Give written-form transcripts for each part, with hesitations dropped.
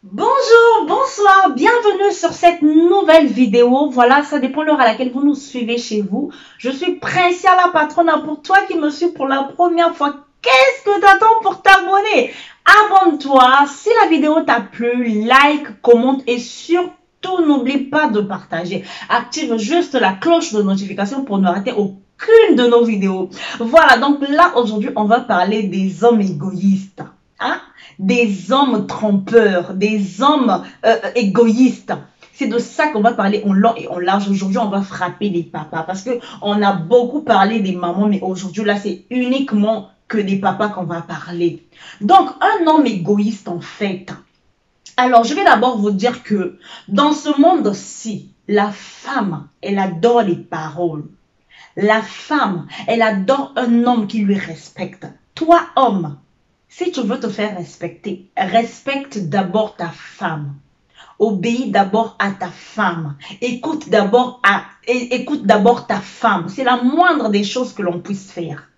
Bonjour, bonsoir, bienvenue sur cette nouvelle vidéo. Voilà, ça dépend de l'heure à laquelle vous nous suivez chez vous. Je suis Princia la patronne. Pour toi qui me suis pour la première fois, qu'est-ce que t'attends pour t'abonner? Abonne-toi. Si la vidéo t'a plu, like, commente et surtout n'oublie pas de partager. Active juste la cloche de notification pour ne rater aucune de nos vidéos. Voilà, donc là aujourd'hui on va parler des hommes égoïstes. Hein? Des hommes trompeurs, des hommes égoïstes. C'est de ça qu'on va parler en long et en large. Aujourd'hui, on va frapper les papas parce que on a beaucoup parlé des mamans, mais aujourd'hui, là, c'est uniquement que des papas qu'on va parler. Donc, un homme égoïste, en fait. Alors, je vais d'abord vous dire que dans ce monde-ci, la femme, elle adore les paroles. La femme, elle adore un homme qui lui respecte. Toi, homme, si tu veux te faire respecter, respecte d'abord ta femme. Obéis d'abord à ta femme. Écoute d'abord ta femme. C'est la moindre des choses que l'on puisse faire.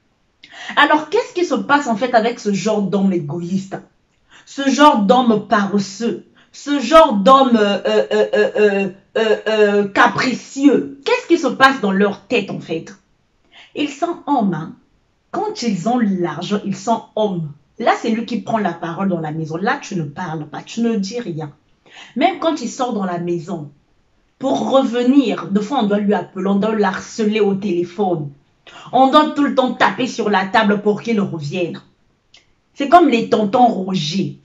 Alors, qu'est-ce qui se passe en fait avec ce genre d'homme égoïste? Ce genre d'homme paresseux? Ce genre d'homme capricieux? Qu'est-ce qui se passe dans leur tête en fait? Ils sont hommes. Hein? Quand ils ont l'argent, ils sont hommes. Là, c'est lui qui prend la parole dans la maison. Là, tu ne parles pas, tu ne dis rien. Même quand il sort dans la maison, pour revenir, des fois, on doit lui appeler, on doit l'harceler au téléphone. On doit tout le temps taper sur la table pour qu'il revienne. C'est comme les tontons Roger.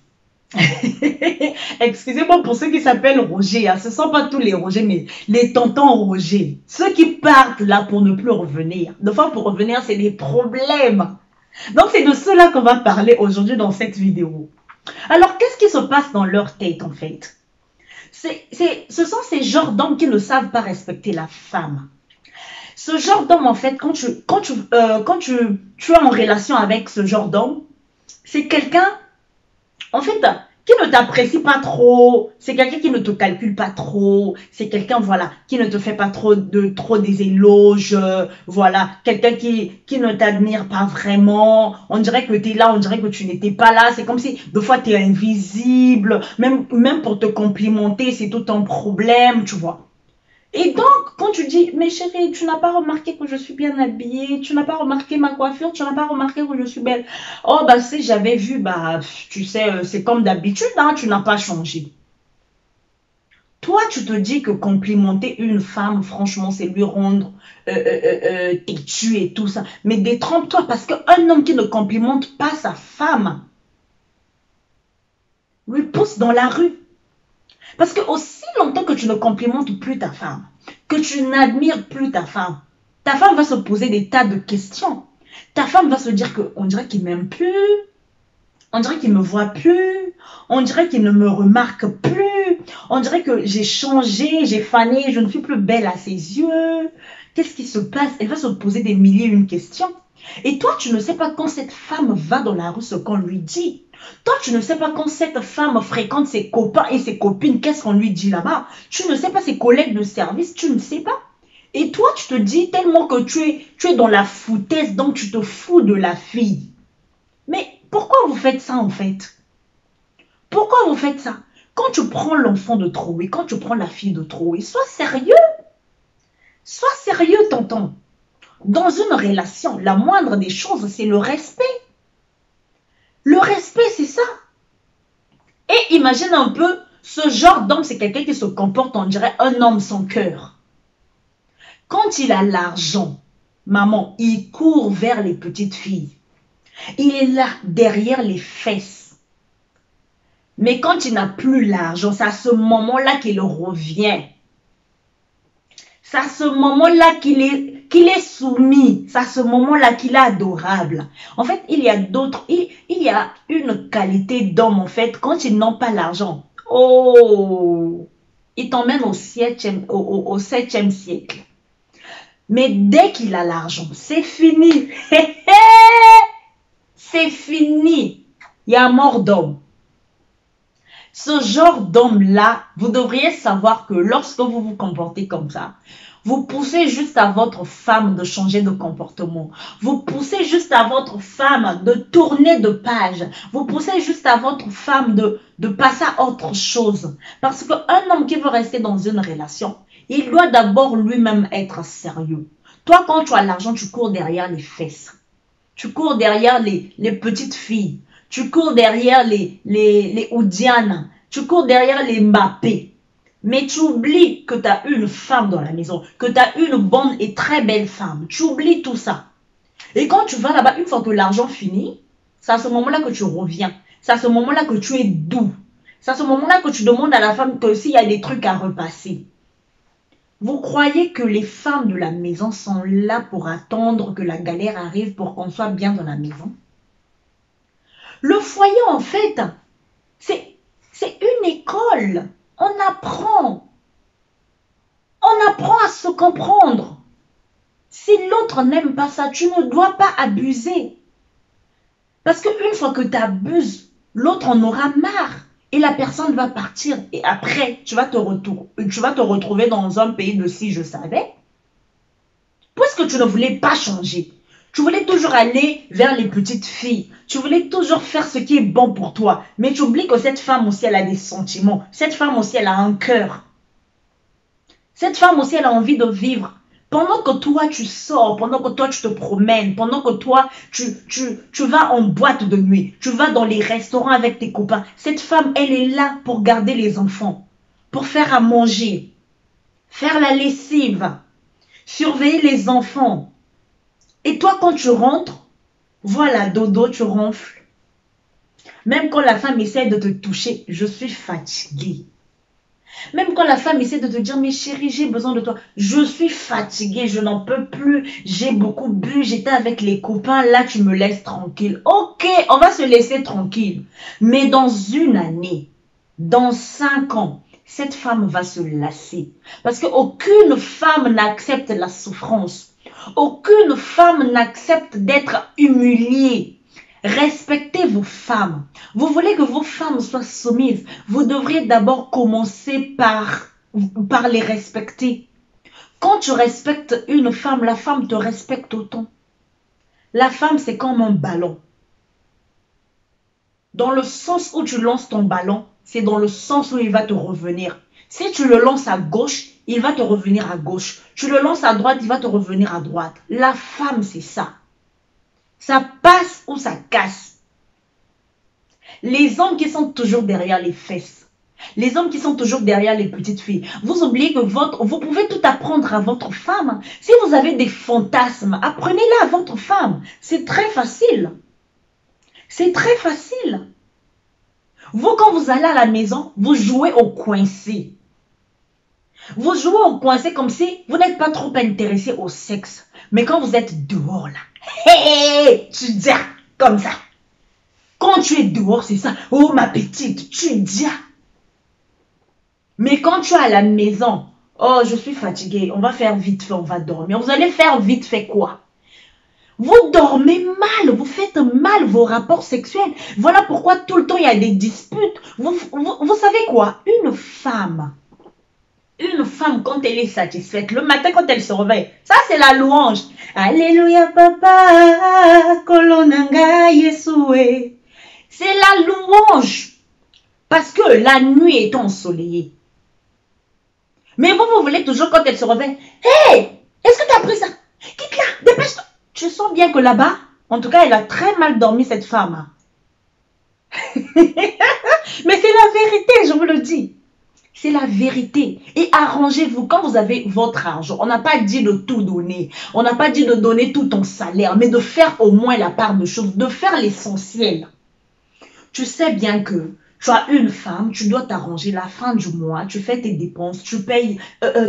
Excusez-moi pour ceux qui s'appellent Roger. Hein. Ce ne sont pas tous les Roger, mais les tontons Roger. Ceux qui partent là pour ne plus revenir. Des fois, pour revenir, c'est des problèmes. Donc, c'est de cela qu'on va parler aujourd'hui dans cette vidéo. Alors, qu'est-ce qui se passe dans leur tête, en fait? Ce sont ces genres d'hommes qui ne savent pas respecter la femme. Ce genre d'homme, en fait, quand tu es en relation avec ce genre d'homme, c'est quelqu'un, en fait, qui ne t'apprécie pas trop, c'est quelqu'un qui ne te calcule pas trop, c'est quelqu'un, voilà, qui ne te fait pas trop des éloges, voilà, quelqu'un qui ne t'admire pas vraiment, on dirait que tu es là, on dirait que tu n'étais pas là, c'est comme si, des fois, tu es invisible, même pour te complimenter, c'est tout un problème, tu vois. Et donc, quand tu dis, mais chérie, tu n'as pas remarqué que je suis bien habillée, tu n'as pas remarqué ma coiffure, tu n'as pas remarqué que je suis belle. Oh, bah, si j'avais vu, bah, tu sais, c'est comme d'habitude, hein, tu n'as pas changé. Toi, tu te dis que complimenter une femme, franchement, c'est lui rendre têtu et tout ça. Mais détrompe-toi, parce qu'un homme qui ne complimente pas sa femme lui pousse dans la rue. Parce que aussi longtemps que tu ne complimentes plus ta femme, que tu n'admires plus ta femme va se poser des tas de questions. Ta femme va se dire qu'on dirait qu'il m'aime plus, on dirait qu'il ne me voit plus, on dirait qu'il ne me remarque plus, on dirait que j'ai changé, j'ai fané, je ne suis plus belle à ses yeux. Qu'est-ce qui se passe? Elle va se poser des milliers et une questions. Et toi, tu ne sais pas quand cette femme va dans la rue ce qu'on lui dit. Toi, tu ne sais pas quand cette femme fréquente ses copains et ses copines, qu'est-ce qu'on lui dit là-bas. Tu ne sais pas ses collègues de service, tu ne sais pas. Et toi, tu te dis tellement que tu es dans la foutaise, donc tu te fous de la fille. Mais pourquoi vous faites ça en fait? Pourquoi vous faites ça? Quand tu prends l'enfant de trouver, quand tu prends la fille de trouver, sois sérieux. Sois sérieux, tonton. Dans une relation, la moindre des choses, c'est le respect. Le respect, c'est ça. Et imagine un peu, ce genre d'homme, c'est quelqu'un qui se comporte, on dirait, un homme sans cœur. Quand il a l'argent, maman, il court vers les petites filles. Il est là, derrière les fesses. Mais quand il n'a plus l'argent, c'est à ce moment-là qu'il revient. C'est à ce moment-là qu'il est soumis. C'est à ce moment-là qu'il est adorable. En fait, il y a d'autres, il y a une qualité d'homme, en fait, quand ils n'ont pas l'argent. Oh, il t'emmène au septième siècle. Mais dès qu'il a l'argent, c'est fini. C'est fini. Il y a mort d'homme. Ce genre d'homme-là, vous devriez savoir que lorsque vous vous comportez comme ça, Vous poussez juste à votre femme de changer de comportement. Vous poussez juste à votre femme de tourner de page. Vous poussez juste à votre femme de passer à autre chose. Parce qu'un homme qui veut rester dans une relation, il doit d'abord lui-même être sérieux. Toi, quand tu as l'argent, tu cours derrière les fesses. Tu cours derrière les petites filles. Tu cours derrière les Oudianes. Tu cours derrière les Mbappé. Mais tu oublies que tu as une femme dans la maison, que tu as une bonne et très belle femme. Tu oublies tout ça. Et quand tu vas là-bas, une fois que l'argent finit, c'est à ce moment-là que tu reviens. C'est à ce moment-là que tu es doux. C'est à ce moment-là que tu demandes à la femme que s'il y a des trucs à repasser. Vous croyez que les femmes de la maison sont là pour attendre que la galère arrive pour qu'on soit bien dans la maison? Le foyer, en fait, c'est une école. On apprend. On apprend à se comprendre. Si l'autre n'aime pas ça, tu ne dois pas abuser. Parce qu'une fois que tu abuses, l'autre en aura marre. Et la personne va partir. Et après, tu vas te retrouver dans un pays de si je savais. Puisque tu ne voulais pas changer. Tu voulais toujours aller vers les petites filles. Tu voulais toujours faire ce qui est bon pour toi. Mais tu oublies que cette femme aussi, elle a des sentiments. Cette femme aussi, elle a un cœur. Cette femme aussi, elle a envie de vivre. Pendant que toi, tu sors, pendant que toi, tu te promènes, pendant que toi, tu vas en boîte de nuit, tu vas dans les restaurants avec tes copains, cette femme, elle est là pour garder les enfants, pour faire à manger, faire la lessive, surveiller les enfants. Et toi, quand tu rentres, voilà, dodo, tu ronfles. Même quand la femme essaie de te toucher, je suis fatiguée. Même quand la femme essaie de te dire, mais chérie, j'ai besoin de toi. Je suis fatiguée, je n'en peux plus. J'ai beaucoup bu, j'étais avec les copains. Là, tu me laisses tranquille. Ok, on va se laisser tranquille. Mais dans une année, dans 5 ans, cette femme va se lasser. Parce qu'aucune femme n'accepte la souffrance. Aucune femme n'accepte d'être humiliée. Respectez vos femmes. Vous voulez que vos femmes soient soumises. Vous devriez d'abord commencer par les respecter. Quand tu respectes une femme, la femme te respecte autant. La femme, c'est comme un ballon. Dans le sens où tu lances ton ballon, c'est dans le sens où il va te revenir. Si tu le lances à gauche, il va te revenir à gauche. Tu le lances à droite, il va te revenir à droite. La femme, c'est ça. Ça passe ou ça casse. Les hommes qui sont toujours derrière les fesses, les hommes qui sont toujours derrière les petites filles, vous oubliez que vous pouvez tout apprendre à votre femme. Si vous avez des fantasmes, apprenez-les à votre femme. C'est très facile. C'est très facile. Vous, quand vous allez à la maison, vous jouez au coincé. Vous jouez au coincé comme si vous n'êtes pas trop intéressé au sexe. Mais quand vous êtes dehors là, hey, tu dis comme ça. Quand tu es dehors, c'est ça. Oh ma petite, tu dis. Mais quand tu es à la maison, oh je suis fatiguée, on va faire vite fait, on va dormir. Vous allez faire vite fait quoi? Vous dormez mal, vous faites mal vos rapports sexuels. Voilà pourquoi tout le temps il y a des disputes. Vous savez quoi? Une femme, quand elle est satisfaite, le matin quand elle se réveille, ça c'est la louange. Alléluia papa, kolonanga yesoué. C'est la louange. Parce que la nuit est ensoleillée. Mais vous voulez toujours quand elle se réveille. Hey, est-ce que tu as pris ça? Quitte-la, dépêche-toi. Tu sens bien que là-bas, en tout cas, elle a très mal dormi cette femme. Mais c'est la vérité, je vous le dis. C'est la vérité. Et arrangez-vous quand vous avez votre argent. On n'a pas dit de tout donner. On n'a pas dit de donner tout ton salaire, mais de faire au moins la part de choses, de faire l'essentiel. Tu sais bien que tu as une femme, tu dois t'arranger la fin du mois, tu fais tes dépenses, tu payes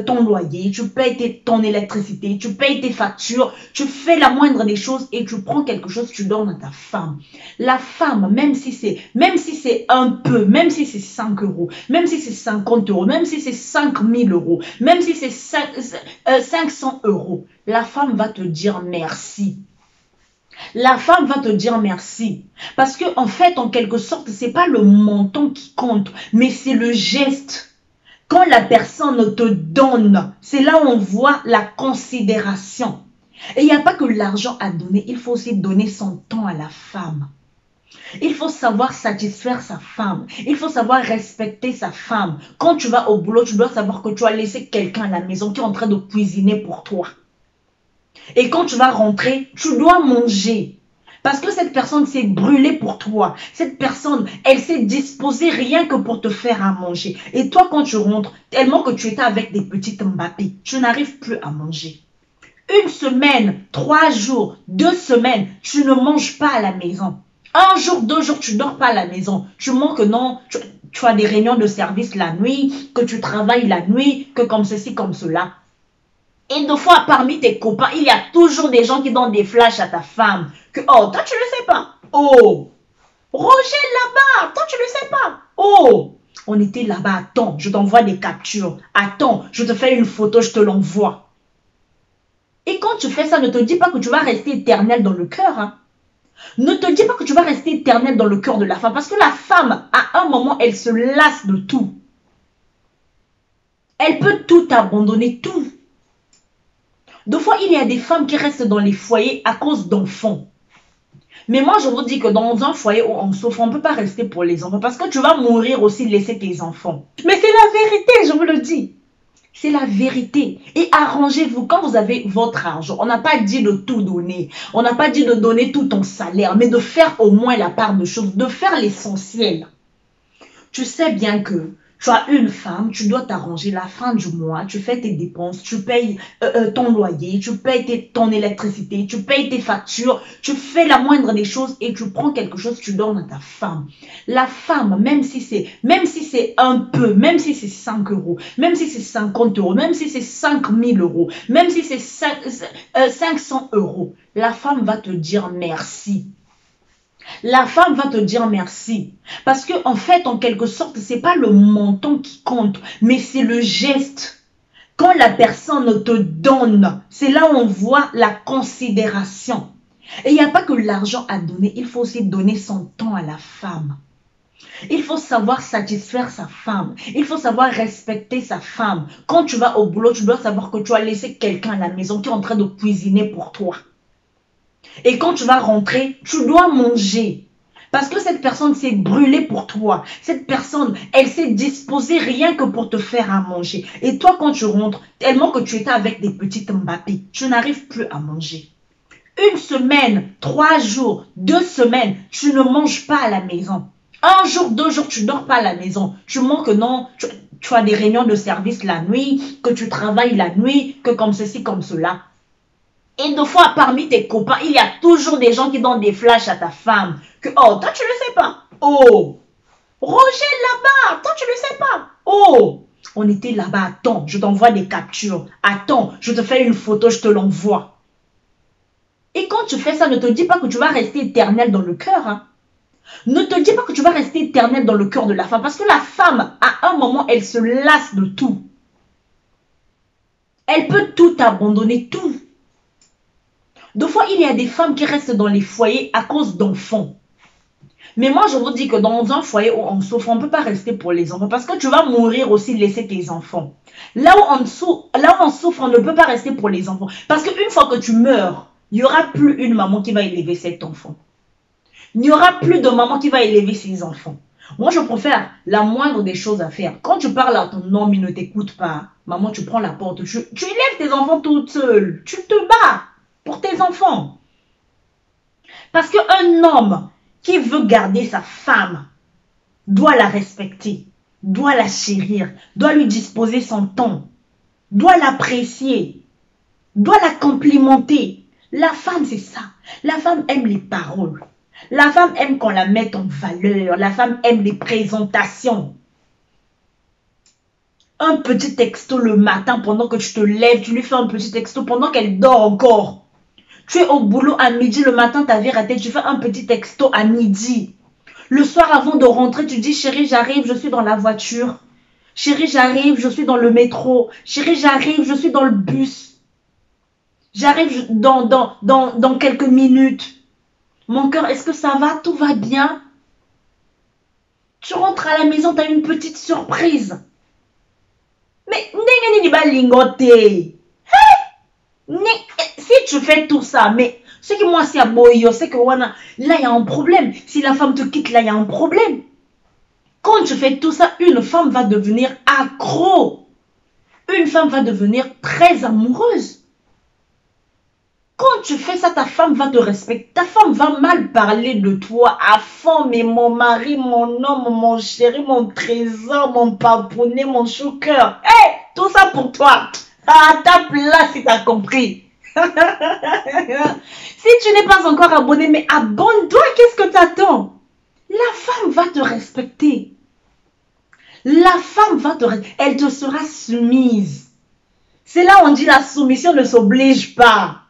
ton loyer, tu payes ton électricité, tu payes tes factures, tu fais la moindre des choses et tu prends quelque chose, tu donnes à ta femme. La femme, même si c'est un peu, même si c'est 5 euros, même si c'est 50 euros, même si c'est 5000 euros, même si c'est 500 euros, la femme va te dire merci. La femme va te dire merci. Parce que en fait, en quelque sorte, ce n'est pas le montant qui compte, mais c'est le geste. Quand la personne te donne, c'est là où on voit la considération. Et il n'y a pas que l'argent à donner, il faut aussi donner son temps à la femme. Il faut savoir satisfaire sa femme. Il faut savoir respecter sa femme. Quand tu vas au boulot, tu dois savoir que tu as laissé quelqu'un à la maison qui est en train de cuisiner pour toi. Et quand tu vas rentrer, tu dois manger. Parce que cette personne s'est brûlée pour toi. Cette personne, elle s'est disposée rien que pour te faire à manger. Et toi, quand tu rentres, tellement que tu étais avec des petites Mbappé, tu n'arrives plus à manger. Une semaine, 3 jours, 2 semaines, tu ne manges pas à la maison. Un jour, 2 jours, tu dors pas à la maison. Tu manques, non, tu as des réunions de service la nuit, que tu travailles la nuit, que comme ceci, comme cela. Et deux fois, parmi tes copains, il y a toujours des gens qui donnent des flashs à ta femme. Que, oh, toi, tu ne le sais pas. Oh, Roger là-bas, toi, tu ne le sais pas. Oh, on était là-bas. Attends, je t'envoie des captures. Attends, je te fais une photo, je te l'envoie. Et quand tu fais ça, ne te dis pas que tu vas rester éternel dans le cœur. Hein. Ne te dis pas que tu vas rester éternel dans le cœur de la femme. Parce que la femme, à un moment, elle se lasse de tout. Elle peut tout abandonner, tout. Deux fois, il y a des femmes qui restent dans les foyers à cause d'enfants. Mais moi, je vous dis que dans un foyer où on souffre, on ne peut pas rester pour les enfants. Parce que tu vas mourir aussi de laisser tes enfants. Mais c'est la vérité, je vous le dis. C'est la vérité. Et arrangez-vous quand vous avez votre argent. On n'a pas dit de tout donner. On n'a pas dit de donner tout ton salaire. Mais de faire au moins la part de choses. De faire l'essentiel. Tu sais bien que tu as une femme, tu dois t'arranger la fin du mois, tu fais tes dépenses, tu payes ton loyer, tu payes ton électricité, tu payes tes factures, tu fais la moindre des choses et tu prends quelque chose, tu donnes à ta femme. La femme, même si c'est un peu, même si c'est 5 €, même si c'est 50 €, même si c'est 5 000 €, même si c'est 500 €, la femme va te dire merci. La femme va te dire merci. Parce que, en fait, en quelque sorte, ce n'est pas le montant qui compte, mais c'est le geste. Quand la personne te donne, c'est là où on voit la considération. Et il n'y a pas que l'argent à donner, il faut aussi donner son temps à la femme. Il faut savoir satisfaire sa femme. Il faut savoir respecter sa femme. Quand tu vas au boulot, tu dois savoir que tu as laissé quelqu'un à la maison qui est en train de cuisiner pour toi. Et quand tu vas rentrer, tu dois manger. Parce que cette personne s'est brûlée pour toi. Cette personne, elle s'est disposée rien que pour te faire à manger. Et toi, quand tu rentres, tellement que tu étais avec des petites Mbappé, tu n'arrives plus à manger. Une semaine, 3 jours, 2 semaines, tu ne manges pas à la maison. Un jour, 2 jours, tu dors pas à la maison. Tu manques, non, tu as des réunions de service la nuit, que tu travailles la nuit, que comme ceci, comme cela. Et deux fois, parmi tes copains, il y a toujours des gens qui donnent des flashs à ta femme. Que, oh, toi, tu ne le sais pas. Oh, Roger là-bas, toi, tu ne le sais pas. Oh, on était là-bas. Attends, je t'envoie des captures. Attends, je te fais une photo, je te l'envoie. Et quand tu fais ça, ne te dis pas que tu vas rester éternel dans le cœur. Hein. Ne te dis pas que tu vas rester éternel dans le cœur de la femme. Parce que la femme, à un moment, elle se lasse de tout. Elle peut tout abandonner, tout. Deux fois, il y a des femmes qui restent dans les foyers à cause d'enfants. Mais moi, je vous dis que dans un foyer où on souffre, on ne peut pas rester pour les enfants. Parce que tu vas mourir aussi de laisser tes enfants. Là où on souffre, on ne peut pas rester pour les enfants. Parce qu'une fois que tu meurs, il n'y aura plus une maman qui va élever cet enfant. Il n'y aura plus de maman qui va élever ses enfants. Moi, je préfère la moindre des choses à faire. Quand tu parles à ton homme, il ne t'écoute pas. Maman, tu prends la porte. Tu élèves tes enfants toute seule. Tu te bats pour tes enfants. Parce qu'un homme qui veut garder sa femme doit la respecter, doit la chérir, doit lui disposer son temps, doit l'apprécier, doit la complimenter. La femme, c'est ça. La femme aime les paroles. La femme aime qu'on la mette en valeur. La femme aime les présentations. Un petit texto le matin pendant que tu te lèves, tu lui fais un petit texto pendant qu'elle dort encore. Tu es au boulot à midi, le matin, ta vie ratée, tu fais un petit texto à midi. Le soir, avant de rentrer, tu dis, chérie, j'arrive, je suis dans la voiture. Chérie, j'arrive, je suis dans le métro. Chérie, j'arrive, je suis dans le bus. J'arrive dans quelques minutes. Mon cœur, est-ce que ça va? Tout va bien? Tu rentres à la maison, tu as une petite surprise. Mais si tu fais tout ça, mais ce que moi c'est à boyo, c'est que là il y a un problème. Si la femme te quitte, là il y a un problème. Quand tu fais tout ça, une femme va devenir accro. Une femme va devenir très amoureuse. Quand tu fais ça, ta femme va te respecter. Ta femme va mal parler de toi à fond. Mais mon mari, mon homme, mon chéri, mon trésor, mon papounet, mon chou-cœur. Hey, tout ça pour toi. À ta place, si tu as compris. Si tu n'es pas encore abonné, mais abonne-toi. Qu'est-ce que tu attends? La femme va te respecter. La femme va te respecter. Elle te sera soumise. C'est là où on dit la soumission ne s'oblige pas.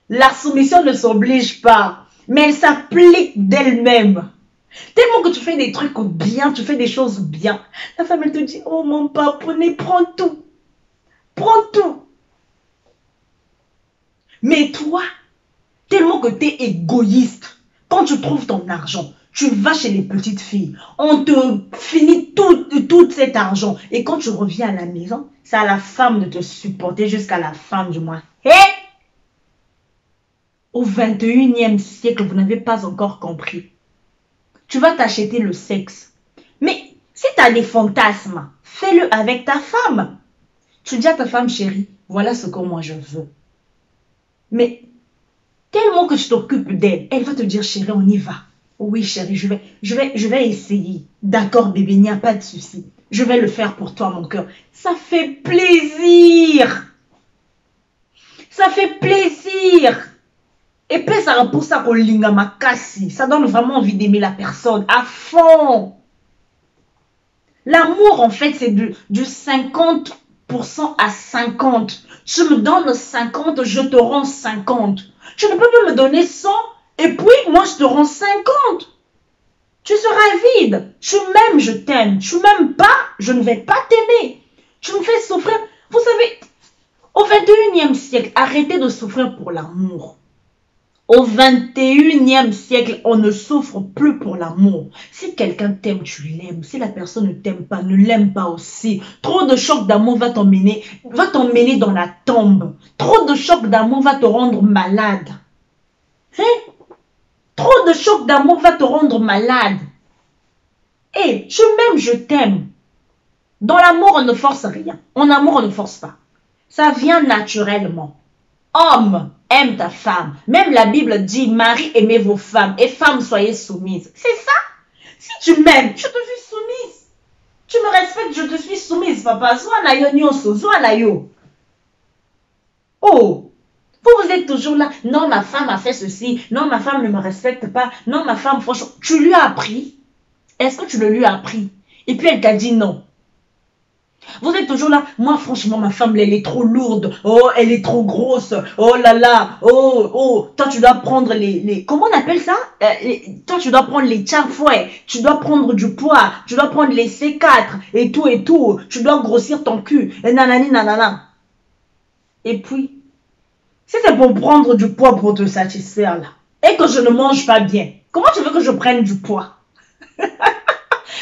La soumission ne s'oblige pas, mais elle s'applique d'elle-même. Tellement que tu fais des trucs bien, tu fais des choses bien. La femme, elle te dit, oh mon papounet, prends tout. Prends tout. Mais toi, tellement que tu es égoïste, quand tu trouves ton argent, tu vas chez les petites filles, on te finit tout cet argent. Et quand tu reviens à la maison, c'est à la femme de te supporter jusqu'à la fin du mois. Hé! Au 21e siècle, vous n'avez pas encore compris. Tu vas t'acheter le sexe. Mais si tu as des fantasmes, fais-le avec ta femme. Tu dis à ta femme, chérie, voilà ce que moi je veux. Mais tellement que tu t'occupes d'elle, elle va te dire, chérie, on y va. Oui, chérie, je vais essayer. D'accord, bébé, il n'y a pas de souci. Je vais le faire pour toi, mon cœur. Ça fait plaisir. Ça fait plaisir. Et puis ça repousse à Kolinga Makasi. Ça donne vraiment envie d'aimer la personne à fond. L'amour, en fait, c'est du 50% à 50. Tu me donnes 50, je te rends 50. Tu ne peux pas me donner 100 et puis moi je te rends 50. Tu seras vide. Tu m'aimes, je t'aime. Tu m'aimes pas, je ne vais pas t'aimer. Tu me fais souffrir. Vous savez, au 21e siècle, arrêtez de souffrir pour l'amour. Au 21e siècle, on ne souffre plus pour l'amour. Si quelqu'un t'aime, tu l'aimes. Si la personne ne t'aime pas, ne l'aime pas aussi. Trop de choc d'amour va t'emmener dans la tombe. Trop de choc d'amour va te rendre malade. Hein? Trop de choc d'amour va te rendre malade. Et tu m'aimes, je t'aime. Dans l'amour, on ne force rien. En amour, on ne force pas. Ça vient naturellement. Homme, aime ta femme. Même la Bible dit, mari, aimez vos femmes. Et femmes, soyez soumises. C'est ça. Si tu m'aimes, je te suis soumise. Tu me respectes, je te suis soumise, papa. Sois nayo nyonso, sois nayo. Oh, vous êtes toujours là. Non, ma femme a fait ceci. Non, ma femme ne me respecte pas. Non, ma femme, franchement, tu lui as appris. Est-ce que tu le lui as appris? Et puis elle t'a dit non. Vous êtes toujours là. Moi, franchement, ma femme, elle est trop lourde. Oh, elle est trop grosse. Oh là là. Oh, oh. Toi, tu dois prendre les comment on appelle ça? Toi, tu dois prendre les tchafouets. Tu dois prendre du poids. Tu dois prendre les C4 et tout et tout. Tu dois grossir ton cul. Et nanani, nanana. Et puis, si c'est pour prendre du poids pour te satisfaire, là, et que je ne mange pas bien, comment tu veux que je prenne du poids?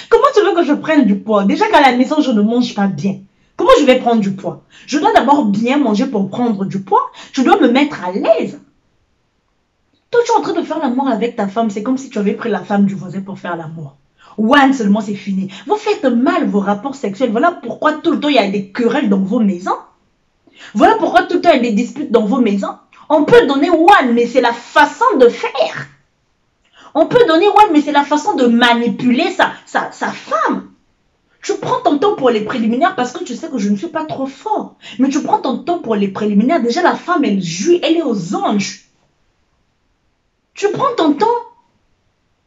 Comment tu veux que je prenne du poids? Déjà qu'à la maison, je ne mange pas bien. Comment je vais prendre du poids? Je dois d'abord bien manger pour prendre du poids. Je dois me mettre à l'aise. Toi, tu es en train de faire l'amour avec ta femme. C'est comme si tu avais pris la femme du voisin pour faire l'amour. One seulement, c'est fini. Vous faites mal vos rapports sexuels. Voilà pourquoi tout le temps, il y a des querelles dans vos maisons. Voilà pourquoi tout le temps, il y a des disputes dans vos maisons. On peut donner one, mais c'est la façon de faire. On peut donner one, mais c'est la façon de manipuler sa femme. Tu prends ton temps pour les préliminaires parce que tu sais que je ne suis pas trop fort. Mais tu prends ton temps pour les préliminaires. Déjà, la femme, elle jouit, elle est aux anges. Tu prends ton temps.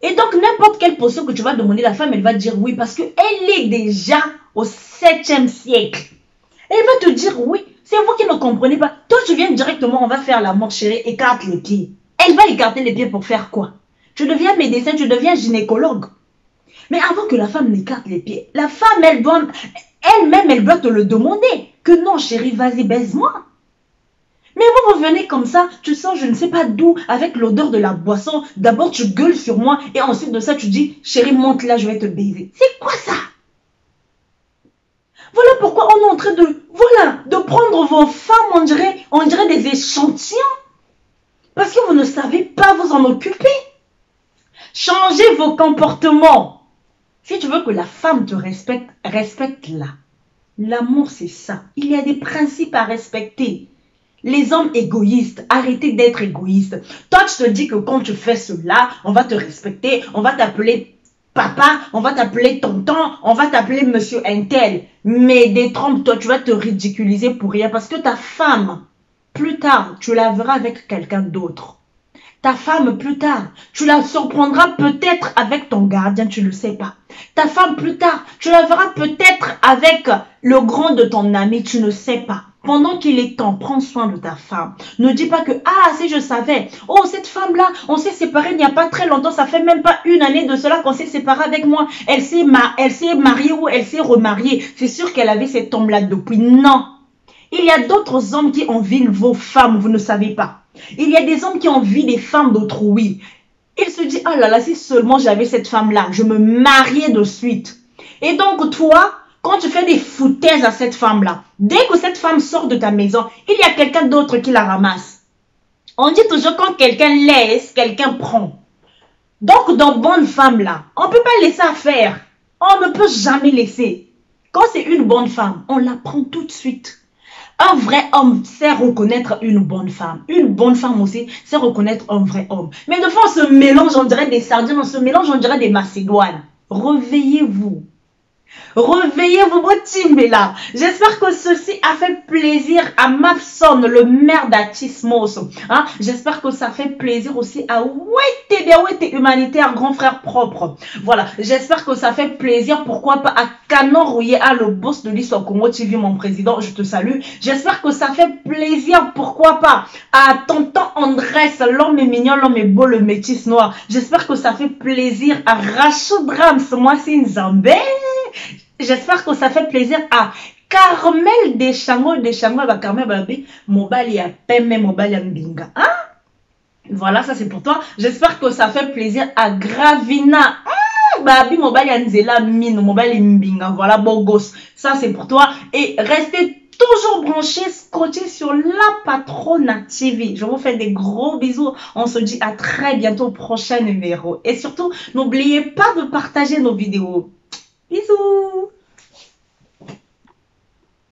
Et donc, n'importe quelle position que tu vas demander, la femme, elle va dire oui parce qu'elle est déjà au 7e siècle. Elle va te dire oui. C'est vous qui ne comprenez pas. Toi, tu viens directement, on va faire l'amour, chérie, écarte les pieds. Elle va écarter les pieds pour faire quoi? Tu deviens médecin, tu deviens gynécologue. Mais avant que la femme n'écarte les pieds, la femme, elle-même, elle doit te le demander. Que non, chérie, vas-y, baise-moi. Mais vous venez comme ça, tu sens je ne sais pas d'où, avec l'odeur de la boisson. D'abord, tu gueules sur moi et ensuite de ça, tu dis, chérie, monte là, je vais te baiser. C'est quoi ça? Voilà pourquoi en train de, voilà, de prendre vos femmes, on dirait des échantillons. Parce que vous ne savez pas vous en occuper. Changez vos comportements. Si tu veux que la femme te respecte, respecte-la. L'amour, c'est ça. Il y a des principes à respecter. Les hommes égoïstes, arrêtez d'être égoïstes. Toi, tu te dis que quand tu fais cela, on va te respecter, on va t'appeler papa, on va t'appeler tonton, on va t'appeler monsieur Intel. Mais détrompe-toi, tu vas te ridiculiser pour rien parce que ta femme, plus tard, tu la verras avec quelqu'un d'autre. Ta femme, plus tard, tu la surprendras peut-être avec ton gardien, tu ne le sais pas. Ta femme, plus tard, tu la verras peut-être avec le grand de ton ami, tu ne sais pas. Pendant qu'il est temps, prends soin de ta femme. Ne dis pas que, ah, si je savais, oh, cette femme-là, on s'est séparés il n'y a pas très longtemps, ça fait même pas une année de cela qu'on s'est séparés avec moi. Elle s'est mariée ou elle s'est remariée. C'est sûr qu'elle avait cet homme-là depuis. Non. Il y a d'autres hommes qui envient vos femmes, vous ne savez pas. Il y a des hommes qui envient des femmes d'autrui. Il se dit, oh là là, si seulement j'avais cette femme-là, je me mariais de suite. Et donc toi, quand tu fais des foutaises à cette femme-là, dès que cette femme sort de ta maison, il y a quelqu'un d'autre qui la ramasse. On dit toujours quand quelqu'un laisse, quelqu'un prend. Donc dans bonne femme-là, on ne peut pas laisser faire. On ne peut jamais laisser. Quand c'est une bonne femme, on la prend tout de suite. Un vrai homme sait reconnaître une bonne femme. Une bonne femme aussi sait reconnaître un vrai homme. Mais de fois, on se mélange, on dirait des sardines, on se mélange, on dirait des macédoines. Réveillez-vous. Réveillez-vous, votre team est là. J'espère que ceci a fait plaisir à Mafson, le maire d'Atismos. Hein? J'espère que ça fait plaisir aussi à Wete Humanitaire, grand frère propre. Voilà, j'espère que ça fait plaisir, pourquoi pas, à Canon Rouillé, à le boss de l'histoire Congo TV, mon président, je te salue. J'espère que ça fait plaisir, pourquoi pas, à tonton Andrés, l'homme est mignon, l'homme est beau, le métis noir. J'espère que ça fait plaisir à Rachid Rams, moi c'est une Zambé. J'espère que ça fait plaisir à Carmel Deschango, bah Carmel Babi, Mobali a Pemme, Mobali a Mbinga. Hein? Voilà, ça c'est pour toi. J'espère que ça fait plaisir à Gravina. Babi, Mobali a Nzela, Mine, Mobali Mbinga. Voilà, beau gosse. Ça c'est pour toi. Et restez toujours branchés, scotchés sur la Patrona TV. Je vous fais des gros bisous. On se dit à très bientôt au prochain numéro. Et surtout, n'oubliez pas de partager nos vidéos. Bisous.